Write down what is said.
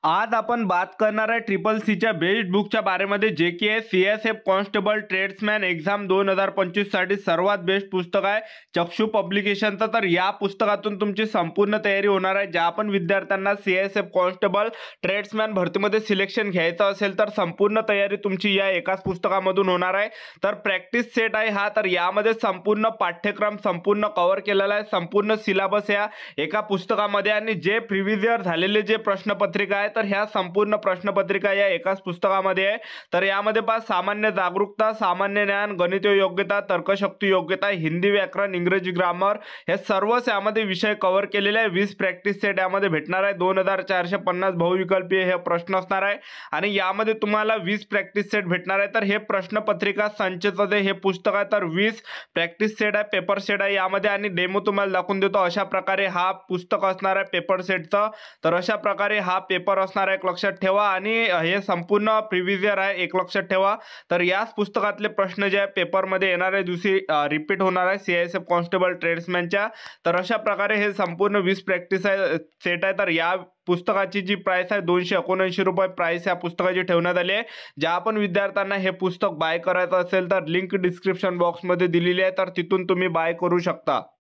आज आपण बात करणार आहे ट्रिपल सीच्या बेस्ड बुकच्या बारेमध्ये, जे की आहे सीएसएफ कॉन्स्टेबल ट्रेड्समॅन एक्झाम 2025 साठी सर्वात बेस्ट पुस्तक आहे चक्षु पब्लिकेशनचं। तर या पुस्तकातून तुमची संपूर्ण तयारी होणार आहे। ज्या पण विद्यार्थ्यांना सीएसएफ कॉन्स्टेबल ट्रेड्समॅन भरतीमध्ये सिलेक्शन घ्यायचं असेल तर संपूर्ण तयारी तुमची या एकाच पुस्तकामधून होणार आहे। तर प्रॅक्टिस सेट आहे हा, तर यामध्ये संपूर्ण पाठ्यक्रम संपूर्ण कव्हर केलेला आहे, संपूर्ण सिलेबस या एका पुस्तकामध्ये। आणि जे प्रिव्हियस इयर झालेले जे प्रश्नपत्रिका आहे, तर ह्या संपूर्ण प्रश्नपत्रिका या एकाच पुस्तकामध्ये आहे। तर यामध्ये पहा, सामान्य जागरूकता, सामान्य ज्ञान, गणितीय योग्यता, तर्कशक्ती योग्यता, हिंदी व्याकरण, इंग्रजी ग्रामर हे सर्वच यामध्ये विषय कव्हर केलेले आहे। 20 प्रॅक्टिस सेट यामध्ये भेटणार आहे। 2450 बहुविकल्पीय हे प्रश्न असणार आहे आणि यामध्ये तुम्हाला 20 प्रॅक्टिस सेट भेटणार आहे। तर हे प्रश्नपत्रिका संचचं जे हे पुस्तक आहे, तर 20 प्रॅक्टिस सेट आहे, पेपर सेट आहे यामध्ये। आणि डेमो तुम्हाला दाखवून देतो, अशा प्रकारे हा पुस्तक असणार आहे पेपर सेटचं। तर अशा प्रकारे हा पेपर असणार आहे, एक लक्षात ठेवा। आणि हे संपूर्ण प्रिव्हियस इयर आहे, एक लक्षात ठेवा। तर याच पुस्तकातले प्रश्न जे आहे पेपरमध्ये येणार आहे, दुसरी रिपीट होणार आहे सीएसएफ कॉन्स्टेबल ट्रेड्समॅनच्या। तर अशा प्रकारे हे संपूर्ण 20 प्रॅक्टिस सेट आहे। तर या पुस्तकाची जी प्राइस आहे 279 रुपये प्राइस या पुस्तकाची ठेवण्यात आली आहे। ज्या पण विद्यार्थ्यांना हे पुस्तक बाय करायचं असेल तर लिंक डिस्क्रिप्शन बॉक्समध्ये दिलेली आहे, तर तिथून तुम्ही बाय करू शकता।